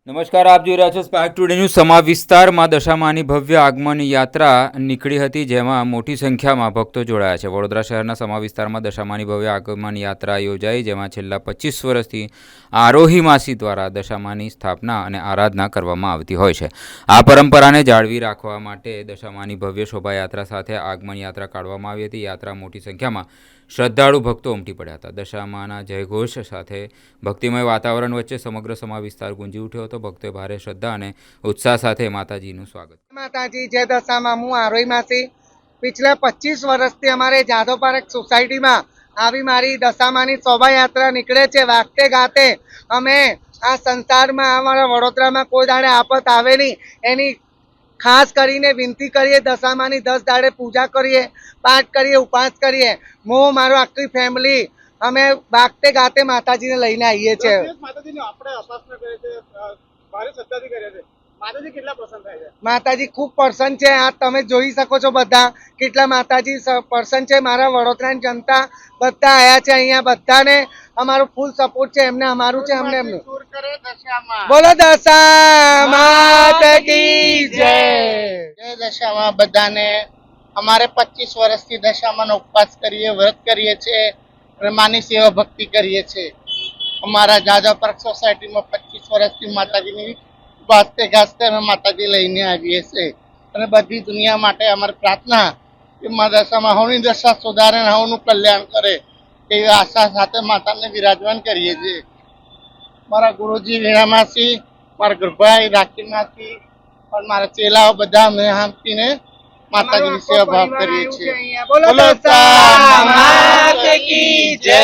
નમસ્કાર, આપ જોઈ રહ્યા છો સ્પાર્ક ટુડે ન્યૂઝ। સમા વિસ્તારમાં દશામાની ભવ્ય આગમન યાત્રા નીકળી હતી, જેમાં મોટી સંખ્યામાં ભક્તો જોડાયા છે। વડોદરા શહેરના સમા વિસ્તારમાં દશામાની ભવ્ય આગમન યાત્રા યોજાઈ, જેમાં છેલ્લા 25 વર્ષથી આરોહી માસી દ્વારા દશામાની સ્થાપના અને આરાધના કરવામાં આવતી હોય છે। આ પરંપરાને જાળવી રાખવા માટે દશામાની ભવ્ય શોભાયાત્રા સાથે આગમન યાત્રા કાઢવામાં આવી હતી। યાત્રા મોટી સંખ્યામાં શ્રદ્ધાળુ ભક્તો ઉમટી પડ્યા હતા। દશામાના જયઘોષ સાથે ભક્તિમય વાતાવરણ વચ્ચે સમગ્ર સમા વિસ્તાર ગુંજી ઉઠ્યો હતો। ભક્તોએ ભારે શ્રદ્ધા અને ઉત્સાહ સાથે માતાજીનું સ્વાગત। માતાજી જય દશામાં, હું આરોહી માસી पिछले 25 વર્ષથી અમારે જાદવ પાર્ક સોસાયટીમાં આવી મારી દશામાની શોભાયાત્રા નીકળે છે। વાગતે ગાતે અમે આ સંસારમાં અમારા વડોદરામાં કોઈ દાડે આફત આવે નહીં એની ખાસ કરીને વિનંતી કરીએ। દશામાની 10 દાડે પૂજા કરીએ, પાઠ કરીએ, ઉપવાસ કરીએ। હું મારો આખી ફેમિલી અમે વાગતે ગાતે માતાજીને લઈને આવીએ છીએ। માતાજી ખૂબ પ્રસન્ન છે। આ તમે જોઈ શકો છો બધા કેટલા માતાજી પ્રસન્ન છે। મારા વડોદરાની જનતા બધા આયા છે અહીંયા, બધાને અમારો ફૂલ સપોર્ટ છે। એમને અમારું છે, અમને એમનું। બોલો દશા માત કી જય। જય દશામાં બધાને। અમારે 25 વર્ષથી દશામાનો ઉપવાસ કરીએ, વ્રત કરીએ છીએ અને માની સેવા ભક્તિ કરીએ છીએ। અમારા જાદવ પાર્ક સોસાયટીમાં 25 વર્ષથી માતાજીની વાસ્તે ગાસ્તે અમે માતાજી લઈને આવીએ છીએ અને બધી દુનિયા માટે અમારી પ્રાર્થના કે મા દશામાં હવની દશા સુધારે અને હવનું કલ્યાણ કરે એવી આશા સાથે માતાને વિરાજમાન કરીએ છીએ। મારા ગુરુજી વીણામાસી, મારા ગૃહભાઈ રાખીમાસી અને મારા ચેલાઓ બધા અમે આપીને માતાજીની સેવા ભાવ કરીએ છીએ। બોલો દશા માત કી જય।